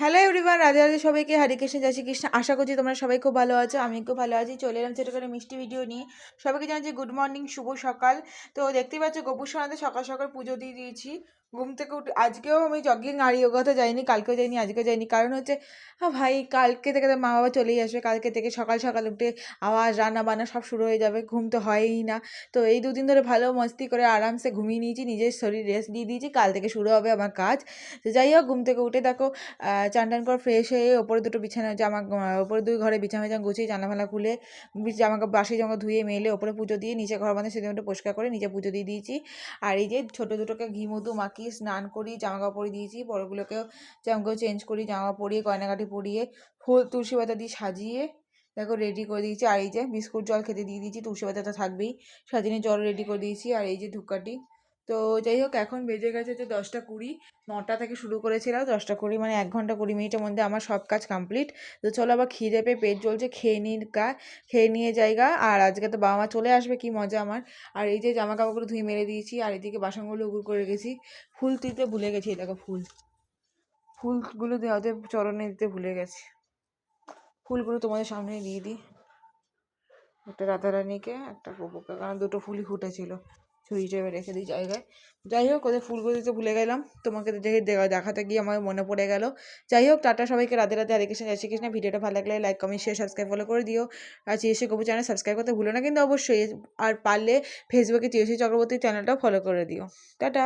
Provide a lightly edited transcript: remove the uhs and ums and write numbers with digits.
Hello everyone, Radhe Radhe সবাইকে। হরে কৃষ্ণ, জয় শ্রী কৃষ্ণ। আশা করছি তোমরা সবাই খুব ভালো আছো। আমি খুব ভালো আছি। চলে এলাম ছোটো করে মিষ্টি ভিডিও নিয়ে। সবাইকে জানাচ্ছি গুড মর্নিং, শুভ সকাল। তো দেখতেই পাচ্ছ গোপুর সোনাতে সকাল সকাল পুজো দিয়ে দিয়েছি। ঘুম থেকে উঠে আজকেও আমি জগিং আর ইয়োগাতে যাইনি, কালকেও যাইনি, আজকেও যাইনি। কারণ হচ্ছে ভাই কালকে থেকে তো মা বাবা চলেই আসবে। কালকে থেকে সকাল সকাল উঠে আওয়াজ রান্না বান্না সব শুরু হয়ে যাবে, ঘুম তো হয়ই না। তো এই দুদিন ধরে ভালো মস্তি করে আরামসে ঘুমিয়ে নিয়েছি, নিজের শরীর রেস্ট দিয়ে দিয়েছি। কাল থেকে শুরু হবে আমার কাজ। তো যাই হোক, ঘুম থেকে উঠে দেখো চান টান করে ফ্রেশ হয়ে ওপরে দুটো বিছানা জামা, ওপরে দুই ঘরে বিছানা গুছিয়ে জানাফানা খুলে বাসি জামা ধুয়ে মেলে ওপরে পুজো দিয়ে নিচে ঘর বাঁধে সেদিন একটু পরিষ্কার করে নিচে পুজো দিয়ে দিয়েছি। আর এই যে ছোটো দুটোকে ঘি মধু মাখিয়ে স্নান করি, জামা কাপড় পরিয়ে দিয়েছি। বড়গুলোকেও জামাগুলো চেঞ্জ করি, জামা পরিয়ে গয়নাগাটি পরিয়ে ফুল তুলসী পাতা দিয়ে সাজিয়ে দেখো রেডি করে দিয়েছি। আর এই যে বিস্কুট জল খেতে দিয়ে দিয়েছি, তুলসী পাতা তো থাকবেই, সাজিয়ে জল রেডি করে দিয়েছি। আর এই যে ধূপকাঠি। তো যাই হোক, এখন বেজে গেছে হচ্ছে 10টা 20। 9টা থেকে শুরু করেছিলাম, 10টা 20 মানে 1 ঘন্টা 20 মিনিটের মধ্যে আমার সব কাজ কমপ্লিট। তো চলো আবার খিদে পেয়ে পেট জ্বলছে, খেয়ে নিয়ে জায়গা। আর আজকে তো বাবা মা চলে আসবে, কি মজা আমার। আর এই যে জামা কাপড়গুলো ধুয়ে মেরে দিয়েছি, আর এদিকে বাসনগুলো উগুর করে রেখেছি। ফুল দিতে ভুলে গেছি, এই দেখো ফুলগুলো দেওয়াতে চরণে দিতে ভুলে গেছি। ফুলগুলো তোমাদের সামনে দিয়ে দিই, একটা রাধারানীকে, একটা গোপুকে, কারণ দুটো ফুলই ফুটেছিল, ছুরি হিসেবে রেখে দিই জায়গায়। যাই হোক, ওদের ফুলগুলো দিতে ভুলে গেলাম, তোমাকে দেখে দেখাতে গিয়ে আমার মনে পড়ে গেল। যাই হোক, টাটা সবাইকে, রাধে রাধে, হরে কৃষ্ণ, জয় শ্রী কৃষ্ণ। ভিডিওটা ভালো লাগলে like comment share subscribe follow করে দিও। আর চিএসসি গোপু চ্যানেল সাবস্ক্রাইব করতে ভুলো না কিন্তু অবশ্যই। আর পারলে ফেসবুকে চিএসসি চক্রবর্তী চ্যানেলটাও ফলো করে দিও। টাটা।